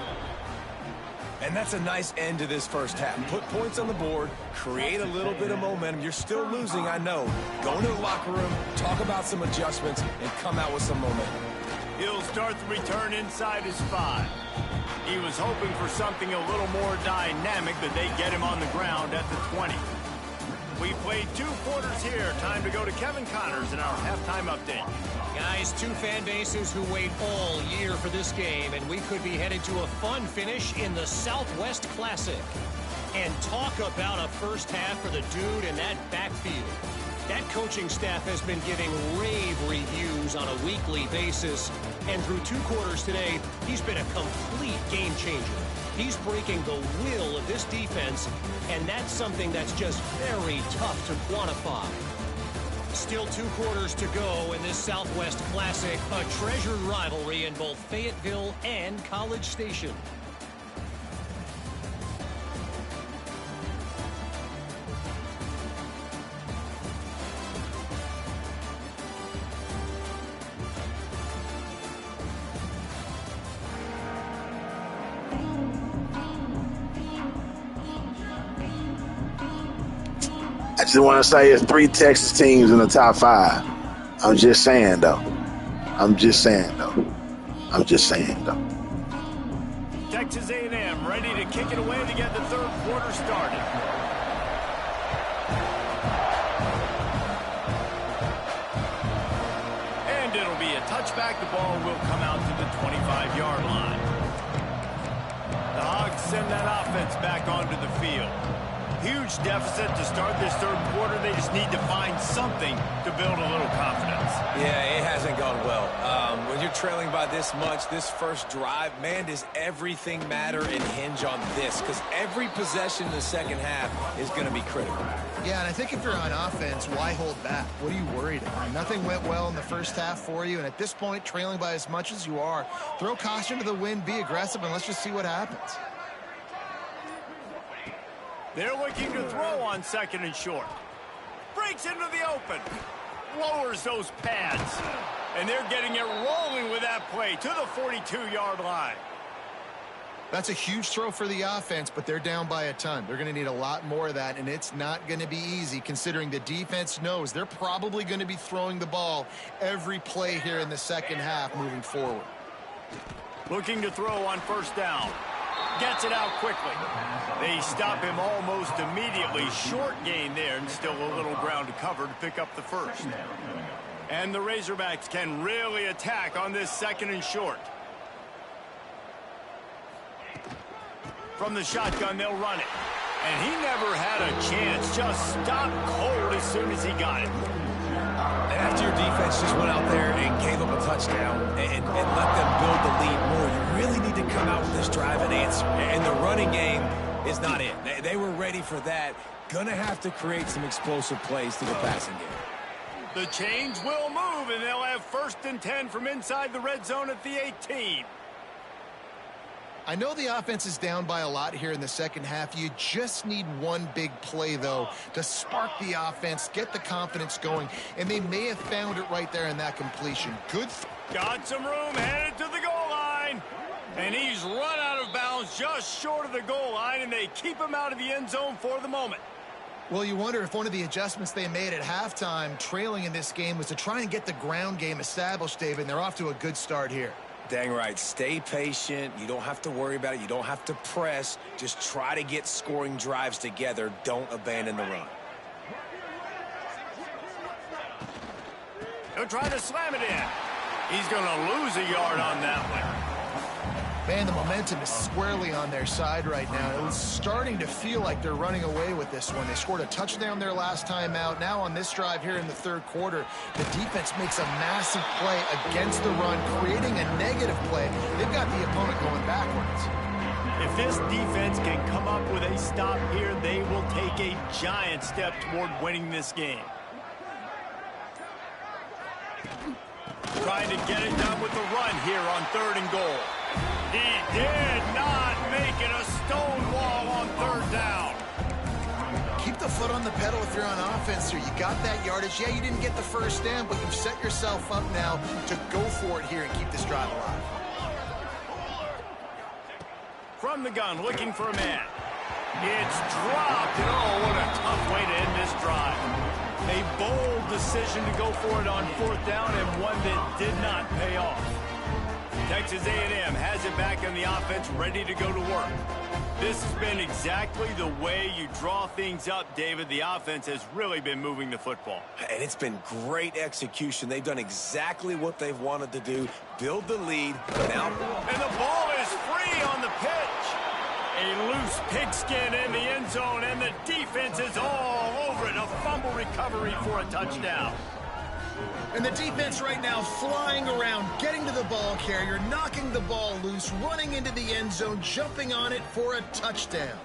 And that's a nice end to this first half. Put points on the board, create a little bit of momentum. You're still losing, I know. Go into the locker room, talk about some adjustments, and come out with some momentum. He'll start the return inside his 5. He was hoping for something a little more dynamic, but they get him on the ground at the 20. We played 2 quarters here. Time to go to Kevin Connors in our halftime update. Guys, 2 fan bases who wait all year for this game, and we could be headed to a fun finish in the Southwest Classic. And talk about a first half for the dude in that backfield. That coaching staff has been giving rave reviews on a weekly basis, and through 2 quarters today, he's been a complete game changer. He's breaking the will of this defense, and that's something that's just very tough to quantify. Still 2 quarters to go in this Southwest Classic, a treasured rivalry in both Fayetteville and College Station. I just want to say it's 3 Texas teams in the top 5. I'm just saying, though. Texas A&M ready to kick it away to get the 3rd quarter started. And it'll be a touchback. The ball will come out to the 25-yard line. The Hogs send that offense back onto the field. Huge deficit to start this 3rd quarter. They just need to find something to build a little confidence. Yeah, it hasn't gone well. When you're trailing by this much, this first drive, man, does everything matter and hinge on this? Because every possession in the second half is going to be critical. Yeah, and I think if you're on offense, why hold back? What are you worried about? Nothing went well in the first half for you, and at this point, trailing by as much as you are, throw caution to the wind, be aggressive, and let's just see what happens. They're looking to throw on 2nd and short. Breaks into the open. Lowers those pads. And they're getting it rolling with that play to the 42-yard line. That's a huge throw for the offense, but they're down by a ton. They're going to need a lot more of that, and it's not going to be easy considering the defense knows they're probably going to be throwing the ball every play here in the second half moving forward. Looking to throw on 1st down. Gets it out quickly. They stop him almost immediately. Short gain there, and still a little ground to cover to pick up the 1st. And the Razorbacks can really attack on this 2nd and short. From the shotgun, they'll run it. And he never had a chance. Just stopped cold as soon as he got it. And after your defense just went out there and gave them a touchdown and let them build the lead more, you really need to come out with this drive and answer. And the running game is not it. They were ready for that. Going to have to create some explosive plays to the passing game. The chains will move, and they'll have 1st and 10 from inside the red zone at the 18. I know the offense is down by a lot here in the second half. You just need one big play, though, to spark the offense, get the confidence going, and they may have found it right there in that completion. Good. Got some room, headed to the goal line. And he's run out of bounds just short of the goal line, and they keep him out of the end zone for the moment. Well, you wonder if one of the adjustments they made at halftime, trailing in this game, was to try and get the ground game established, David, and they're off to a good start here. Dang right. Stay patient. You don't have to worry about it. You don't have to press. Just try to get scoring drives together. Don't abandon the run. He'll try to slam it in. He's going to lose a yard on that one. Man, the momentum is squarely on their side right now. It was starting to feel like they're running away with this one. They scored a touchdown their last time out. Now on this drive here in the 3rd quarter, the defense makes a massive play against the run, creating a negative play. They've got the opponent going backwards. If this defense can come up with a stop here, they will take a giant step toward winning this game. Trying to get it done with the run here on 3rd and goal. He did not make it a stone wall on 3rd down. Keep the foot on the pedal if you're on offense here. You got that yardage. Yeah, you didn't get the 1st down, but you've set yourself up now to go for it here and keep this drive alive. From the gun, looking for a man. It's dropped, and oh, what a tough way to end this drive. A bold decision to go for it on 4th down, and one that did not pay off. Texas A&M has it back in the offense, ready to go to work. This has been exactly the way you draw things up, David. The offense has really been moving the football. And it's been great execution. They've done exactly what they've wanted to do, build the lead. Now, and the ball is free on the pitch. A loose pigskin in the end zone, and the defense is all over it. A fumble recovery for a touchdown. And the defense right now flying around, getting to the ball carrier, knocking the ball loose, running into the end zone, jumping on it for a touchdown.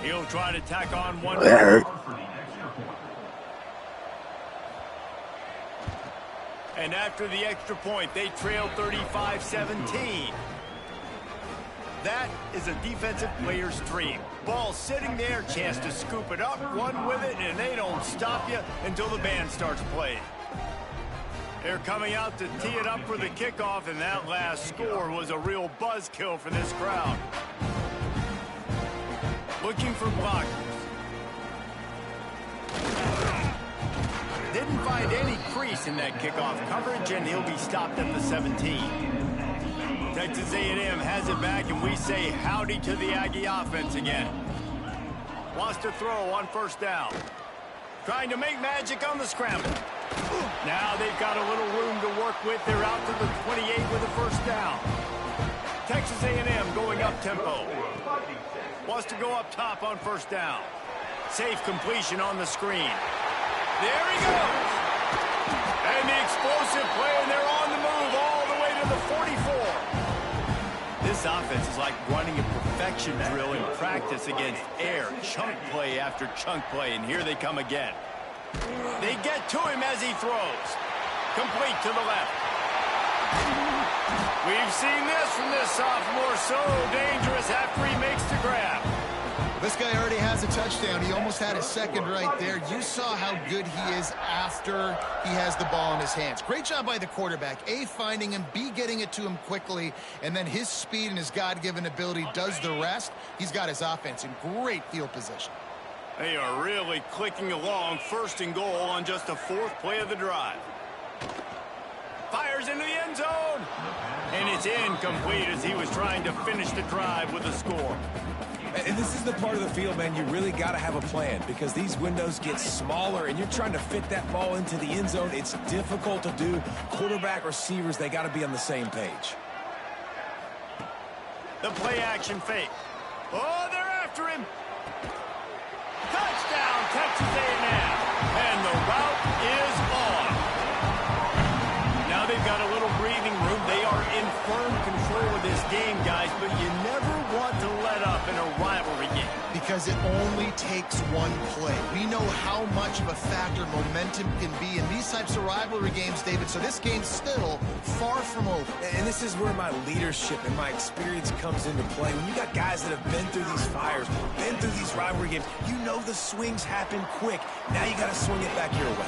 He'll try to tack on one. That hurt. And after the extra point, they trail 35-17. That is a defensive player's dream. Ball sitting there, chance to scoop it up, run with it, and they don't stop you until the band starts playing. They're coming out to tee it up for the kickoff, and that last score was a real buzzkill for this crowd. Looking for blockers. Didn't find any crease in that kickoff coverage, and he'll be stopped at the 17. Texas A&M has it back, and we say howdy to the Aggie offense again. Wants to throw on first down. Trying to make magic on the scramble. Now they've got a little room to work with. They're out to the 28 with a first down. Texas A&M going up tempo. Wants to go up top on first down. Safe completion on the screen. There he goes. And the explosive play, and they're on the move all the way to the 44. This offense is like running a perfection drill in practice against air. Chunk play after chunk play, and here they come again. They get to him as he throws. Complete to the left. We've seen this from this sophomore, so dangerous after he makes the grab. This guy already has a touchdown. He almost had a second right there. You saw how good he is after he has the ball in his hands. Great job by the quarterback. A, finding him, B, getting it to him quickly, and then his speed and his God-given ability does the rest. He's got his offense in great field position. They are really clicking along, first and goal on just the fourth play of the drive. Fires into the end zone, and it's incomplete as he was trying to finish the drive with a score. And this is the part of the field, man, you really got to have a plan because these windows get smaller and you're trying to fit that ball into the end zone. It's difficult to do. Quarterback, receivers, they got to be on the same page. The play action fake. Oh, they're after him. Touchdown, Texas A&M. And the route is on. Now they've got a little breathing room. They are in firm control of this game, guys, but you never want to let up in a rivalry game. Because it only takes one play. We know how much of a factor momentum can be in these types of rivalry games, David, so this game's still far from over. And this is where my leadership and my experience comes into play. When you got guys that have been through these fires, been through these rivalry games, you know the swings happen quick. Now you got to swing it back your way.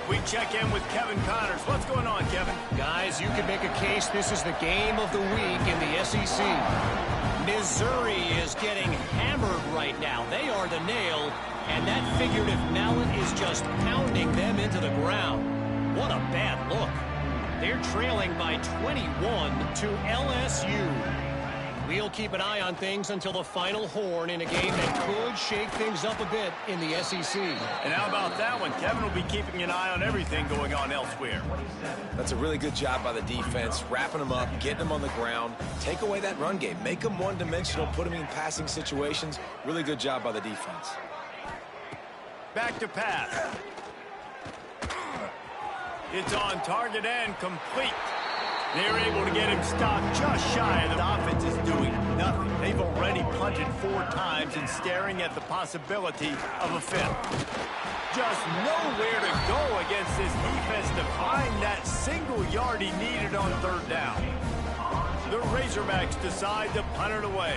We check in with Kevin Connors. What's going on, Kevin? Guys, you can make a case this is the game of the week in the SEC. Missouri is getting hammered right now. They are the nail, and that figurative mallet is just pounding them into the ground. What a bad look. They're trailing by 21 to LSU. We'll keep an eye on things until the final horn in a game that could shake things up a bit in the SEC. And how about that one? Kevin will be keeping an eye on everything going on elsewhere. That's a really good job by the defense, wrapping them up, getting them on the ground, take away that run game, make them one-dimensional, put them in passing situations. Really good job by the defense. Back to pass. It's on target and complete. They're able to get him stopped just shy of the offense is doing nothing. They've already punted 4 times and staring at the possibility of a 5th. Just nowhere to go against this defense to find that single yard he needed on 3rd down. The Razorbacks decide to punt it away.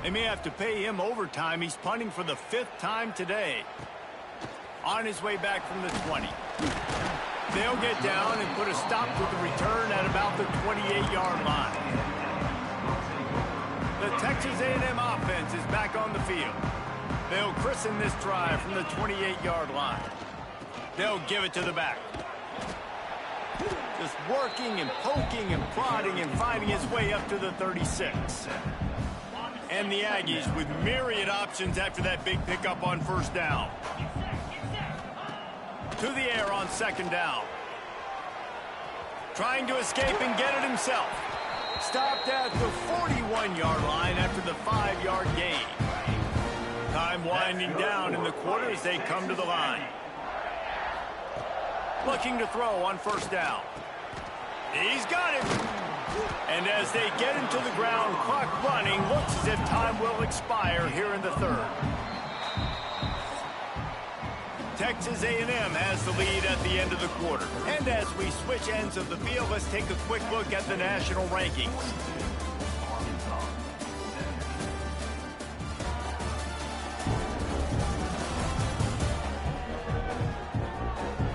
They may have to pay him overtime. He's punting for the 5th time today. On his way back from the 20. They'll get down and put a stop to the return at about the 28-yard line. The Texas A&M offense is back on the field. They'll christen this drive from the 28-yard line. They'll give it to the back. Just working and poking and prodding and finding his way up to the 36. And the Aggies with myriad options after that big pickup on 1st down. To the air on 2nd down. Trying to escape and get it himself. Stopped at the 41-yard line after the 5-yard gain. Time winding down in the quarter as they come to the line. Looking to throw on first down. He's got it. And as they get him to the ground, clock running, looks as if time will expire here in the third. Texas A&M has the lead at the end of the quarter. And as we switch ends of the field, let's take a quick look at the national rankings.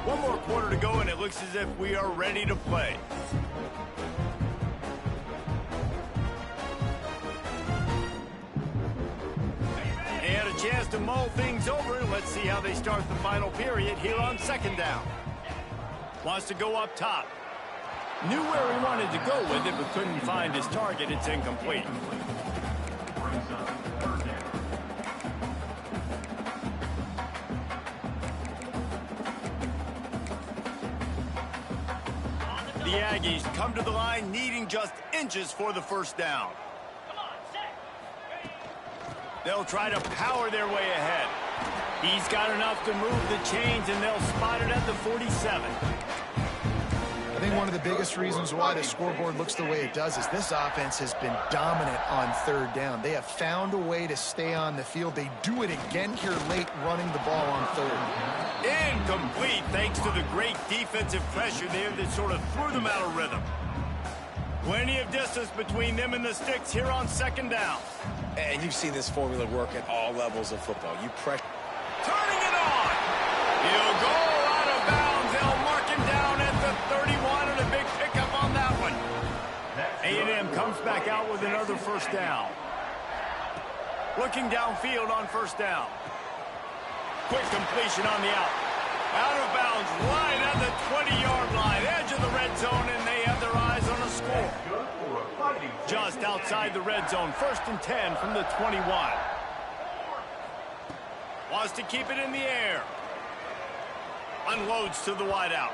One more quarter to go, and it looks as if we are ready to play. And a chance to mull things over. Let's see how they start the final period here on second down. Wants to go up top. Knew where he wanted to go with it, but couldn't find his target. It's incomplete. The Aggies come to the line needing just inches for the first down. They'll try to power their way ahead. He's got enough to move the chains, and they'll spot it at the 47. I think one of the biggest reasons why the scoreboard looks the way it does is this offense has been dominant on third down. They have found a way to stay on the field. They do it again here late, running the ball on third. Incomplete, thanks to the great defensive pressure there that sort of threw them out of rhythm. Plenty of distance between them and the sticks here on second down. And you've seen this formula work at all levels of football. You pressure. Turning it on. He'll go out of bounds. They'll mark him down at the 31, and a big pickup on that one. A&M comes back out with another first down. Looking downfield on first down. Quick completion on the out. Out of bounds, right at the 20-yard line, edge of the red zone, and they have their eyes on a score. Just outside the red zone, 1st and 10 from the 21. Wants to keep it in the air. Unloads to the wideout.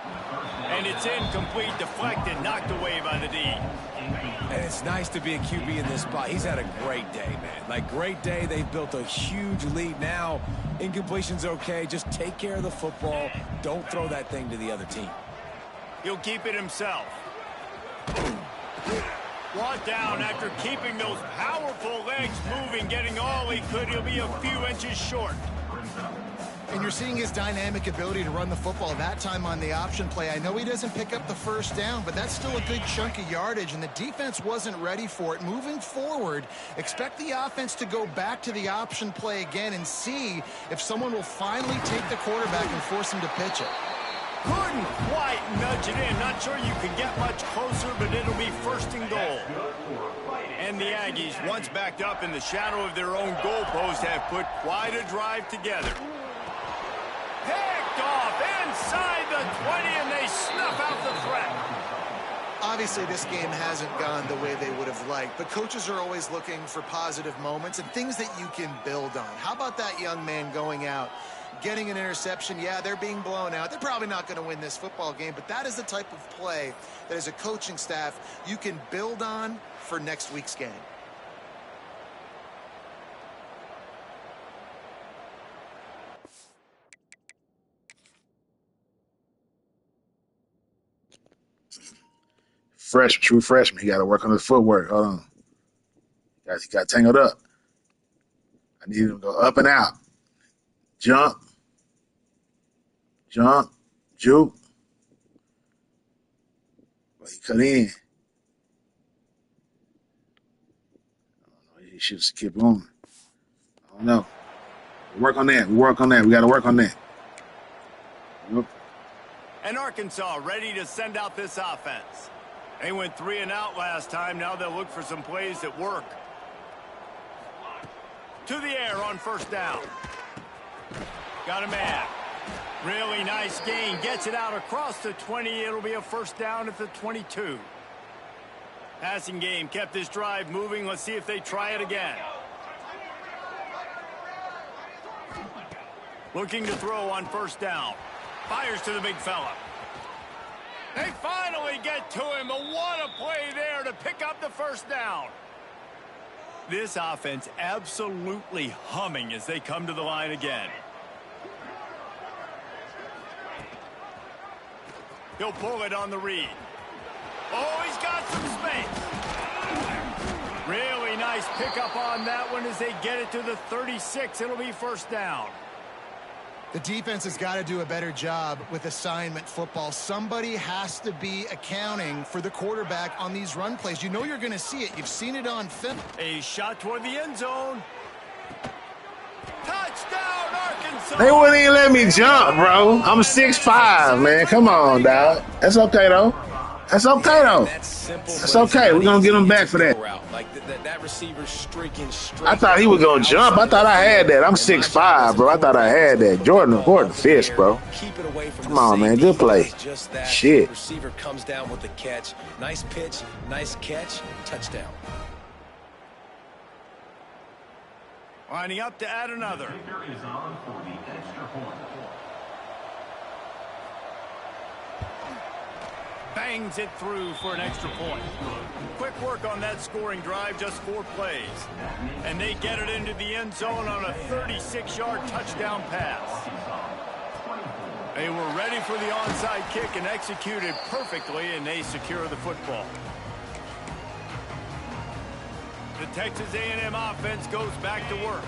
And it's incomplete, deflected, knocked away by the D. And it's nice to be a QB in this spot. He's had a great day, man. Like, great day. They've built a huge lead now. Incompletion's okay. Just take care of the football. Don't throw that thing to the other team. He'll keep it himself. Brought down after keeping those powerful legs moving, getting all he could. He'll be a few inches short. And you're seeing his dynamic ability to run the football, that time on the option play. I know he doesn't pick up the first down, but that's still a good chunk of yardage, and the defense wasn't ready for it. Moving forward, expect the offense to go back to the option play again and see if someone will finally take the quarterback and force him to pitch it. Couldn't quite nudge it in. Not sure you can get much closer, but it'll be 1st and goal. And the Aggies, once backed up in the shadow of their own goalpost, have put quite a drive together. Picked off inside the 20, and they snuff out the threat. Obviously, this game hasn't gone the way they would have liked, but coaches are always looking for positive moments and things that you can build on. How about that young man going out, getting an interception? Yeah, they're being blown out. They're probably not going to win this football game, but that is the type of play that as a coaching staff you can build on for next week's game. True freshman. He got to work on his footwork. Hold on. He got tangled up. I need him to go up and out. Jump. Juke. Well, he cut in. I don't know. He should just keep going. I don't know. Work on that. We got to work on that. Yep. And Arkansas ready to send out this offense. They went 3 and out last time. Now they'll look for some plays that work. To the air on first down. Got a man. Really nice gain. Gets it out across the 20. It'll be a first down at the 22. Passing game kept this drive moving. Let's see if they try it again. Looking to throw on first down. Fires to the big fella. They finally get to him. What a play there to pick up the first down. This offense absolutely humming as they come to the line again. He'll pull it on the read. Oh, he's got some space. Really nice pickup on that one as they get it to the 36. It'll be first down. The defense has got to do a better job with assignment football. Somebody has to be accounting for the quarterback on these run plays. You know you're going to see it. You've seen it on film. A shot toward the end zone. Touchdown, Arkansas. They wouldn't even let me jump, bro. I'm 6'5", man. Come on, dog. That's okay, though. That's okay, though. That's okay. We're going to get him back for that. That receiver's streaking straight. I thought he was going to jump. I thought I had that. I'm 6'5", bro. I thought I had that. Jordan Fish, bro. Come on, man. Good play. Shit. Receiver comes down with the catch. Nice pitch, nice catch, touchdown. Lining up to add another. Bangs it through for an extra point. Quick work on that scoring drive, just 4 plays. And they get it into the end zone on a 36-yard touchdown pass. They were ready for the onside kick and executed perfectly, and they secure the football. The Texas A&M offense goes back to work.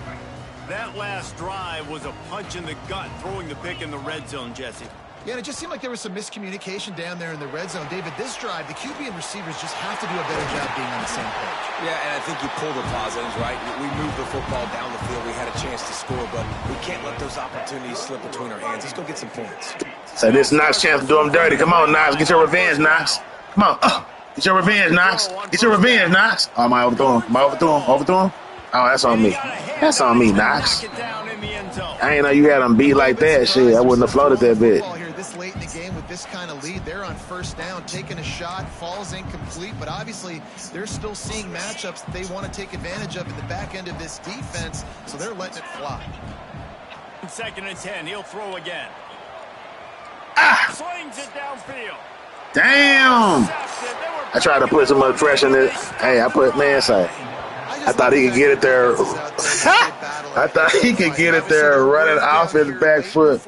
That last drive was a punch in the gut, throwing the pick in the red zone, Jesse. Yeah, and it just seemed like there was some miscommunication down there in the red zone. David, this drive, the QB and receivers just have to do a better job being on the same page. Yeah, and I think you pull the positives, right? We moved the football down the field. We had a chance to score, but we can't let those opportunities slip between our hands. Let's go get some points. So this Knox chance to do him dirty. Come on, Knox. Get your revenge, Knox. Come on. Get your revenge, Knox. Get your revenge, Knox. Oh, am I overthrown? Am I overthrown? Overthrown? Oh, that's on me. That's on me, Knox. I ain't know you had him beat like that. Shit, I wouldn't have floated that bit. This late in the game with this kind of lead, they're on first down, taking a shot, falls incomplete, but obviously they're still seeing matchups that they want to take advantage of in the back end of this defense, so they're letting it fly. 2nd and 10, he'll throw again. Slings it downfield. Damn! I tried to put some much pressure in it. Hey, I put man side. I thought he could get it there. I thought he could get it there running off his back foot.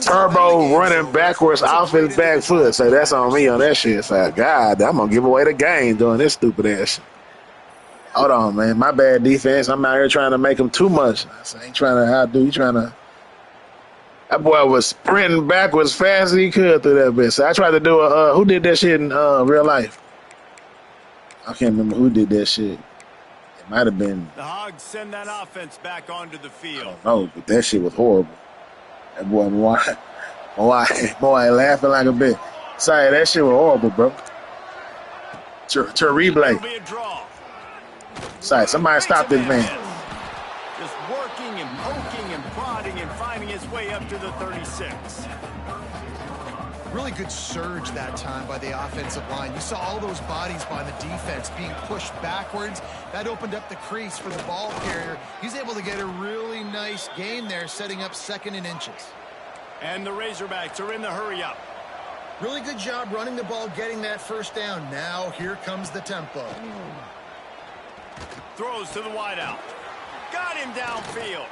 Turbo running backwards off his back foot. So that's on me on that shit. So, God, I'm going to give away the game doing this stupid ass shit. Hold on, man. My bad defense. I'm out here trying to make him too much. I ain't trying to outdo. You trying to. That boy was sprinting backwards fast as he could through that bit. So I tried to do a who did that shit in real life? I can't remember who did that shit. It might have been. The Hogs send that offense back onto the field. I don't know, but that shit was horrible. That boy laughing like a bitch. Sorry, that shit was horrible, bro. To replay. It'll be a draw. Sorry, somebody stop this man. Just working and poking and prodding and finding his way up to the 36. Really good surge that time by the offensive line. You saw all those bodies by the defense being pushed backwards. That opened up the crease for the ball carrier. He's able to get a really nice gain there, setting up 2nd and inches. And the Razorbacks are in the hurry up. Really good job running the ball, getting that first down. Now here comes the tempo. Throws to the wideout. Got him downfield.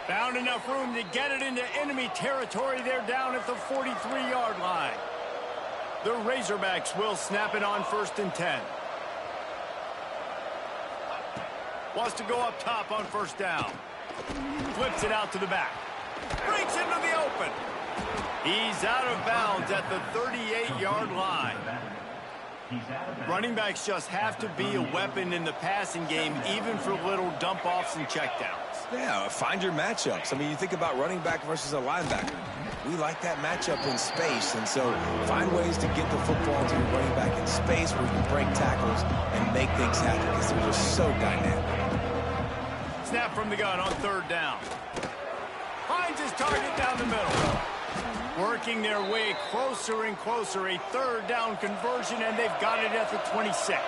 Found enough room to get it into enemy territory. They're down at the 43-yard line. The Razorbacks will snap it on 1st and 10. Wants to go up top on 1st down. Flips it out to the back. Breaks into the open. He's out of bounds at the 38-yard line. Running backs just have to be a weapon in the passing game, even for little dump-offs and checkdowns. Yeah, find your matchups. I mean, you think about running back versus a linebacker. We like that matchup in space, and so find ways to get the football to your running back in space where you can break tackles and make things happen because they're just so dynamic. Snap from the gun on 3rd down. Finds his target down the middle. Working their way closer and closer. A 3rd down conversion, and they've got it at the 26.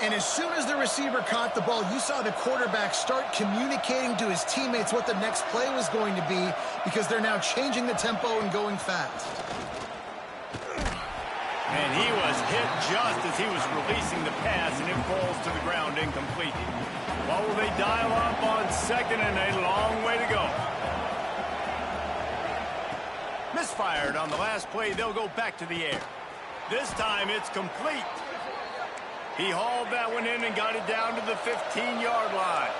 And as soon as the receiver caught the ball, you saw the quarterback start communicating to his teammates what the next play was going to be because they're now changing the tempo and going fast. And he was hit just as he was releasing the pass, and it falls to the ground incomplete. What will they dial up on second, and a long way to go? Misfired on the last play. They'll go back to the air. This time it's complete. He hauled that one in and got it down to the 15-yard line.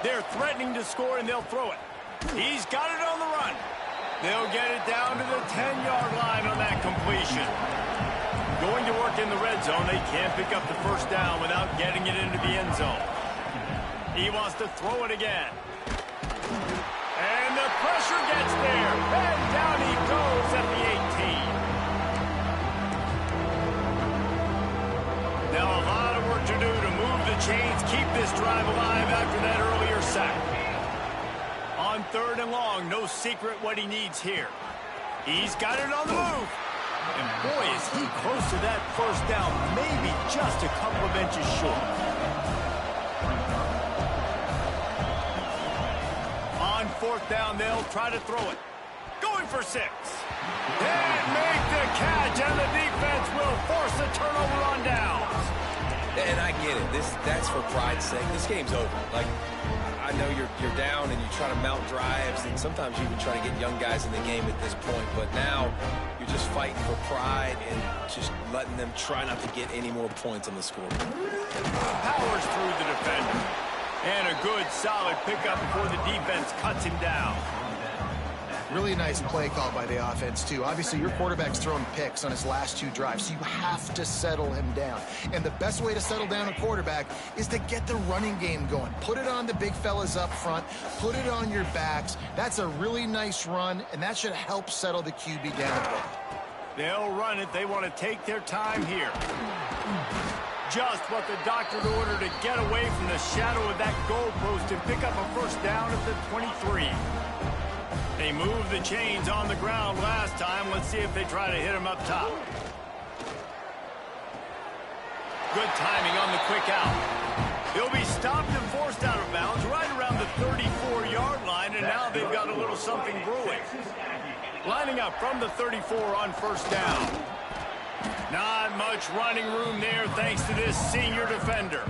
They're threatening to score, and they'll throw it. He's got it on the run. They'll get it down to the 10-yard line on that completion. Going to work in the red zone, they can't pick up the first down without getting it into the end zone. He wants to throw it again. And the pressure gets there. And down he goes at the 18. Now a lot of work to do to move the chains, keep this drive alive after that earlier sack. On 3rd and long, no secret what he needs here. He's got it on the move. And boy, is he close to that first down, maybe just a couple of inches short. On 4th down, they'll try to throw it. Going for 6. And make the catch, and the defense will force a turnover on downs. And I get it. That's for pride's sake. This game's over. Like, I know you're down and you try to mount drives, and sometimes you even try to get young guys in the game at this point. But now you're just fighting for pride and just letting them try not to get any more points on the scoreboard. Powers through the defender. And a good, solid pickup before the defense cuts him down. Really nice play call by the offense, too. Obviously, your quarterback's thrown picks on his last 2 drives, so you have to settle him down. And the best way to settle down a quarterback is to get the running game going. Put it on the big fellas up front. Put it on your backs. That's a really nice run, and that should help settle the QB down a bit. They'll run it. They want to take their time here. Just what the doctor ordered to get away from the shadow of that goalpost and pick up a first down at the 23. They moved the chains on the ground last time. Let's see if they try to hit him up top. Good timing on the quick out. He'll be stopped and forced out of bounds right around the 34-yard line, and now they've got a little something brewing. Lining up from the 34 on first down. Not much running room there thanks to this senior defender.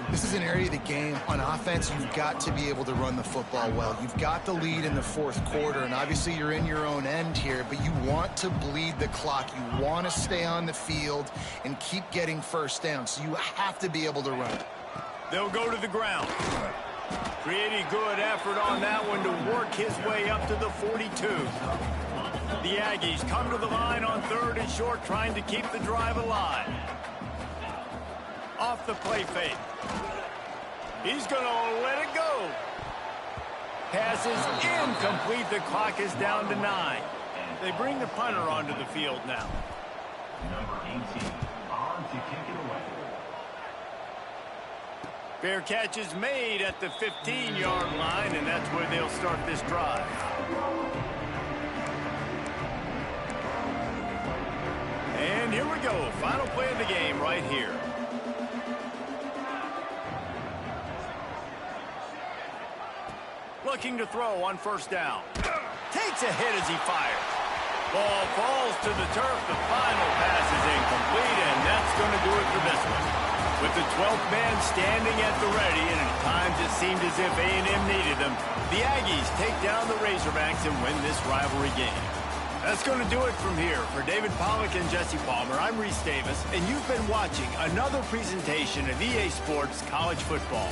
This is an area of the game. On offense, you've got to be able to run the football well. You've got the lead in the 4th quarter, and obviously you're in your own end here, but you want to bleed the clock. You want to stay on the field and keep getting first down, so you have to be able to run. They'll go to the ground. Pretty good effort on that one to work his way up to the 42. The Aggies come to the line on 3rd and short, trying to keep the drive alive. Off the play fake. He's going to let it go. Pass is incomplete. The clock is down to 9. They bring the punter onto the field now. Number 18 on to kick it away. Fair catch is made at the 15-yard line, and that's where they'll start this drive. And here we go. Final play of the game right here. Looking to throw on first down. Takes a hit as he fires. Ball falls to the turf. The final pass is incomplete, and that's going to do it for this one. With the 12th man standing at the ready, and at times it seemed as if A&M needed them, the Aggies take down the Razorbacks and win this rivalry game. That's going to do it from here. For David Pollack and Jesse Palmer, I'm Reese Davis, and you've been watching another presentation of EA Sports College Football.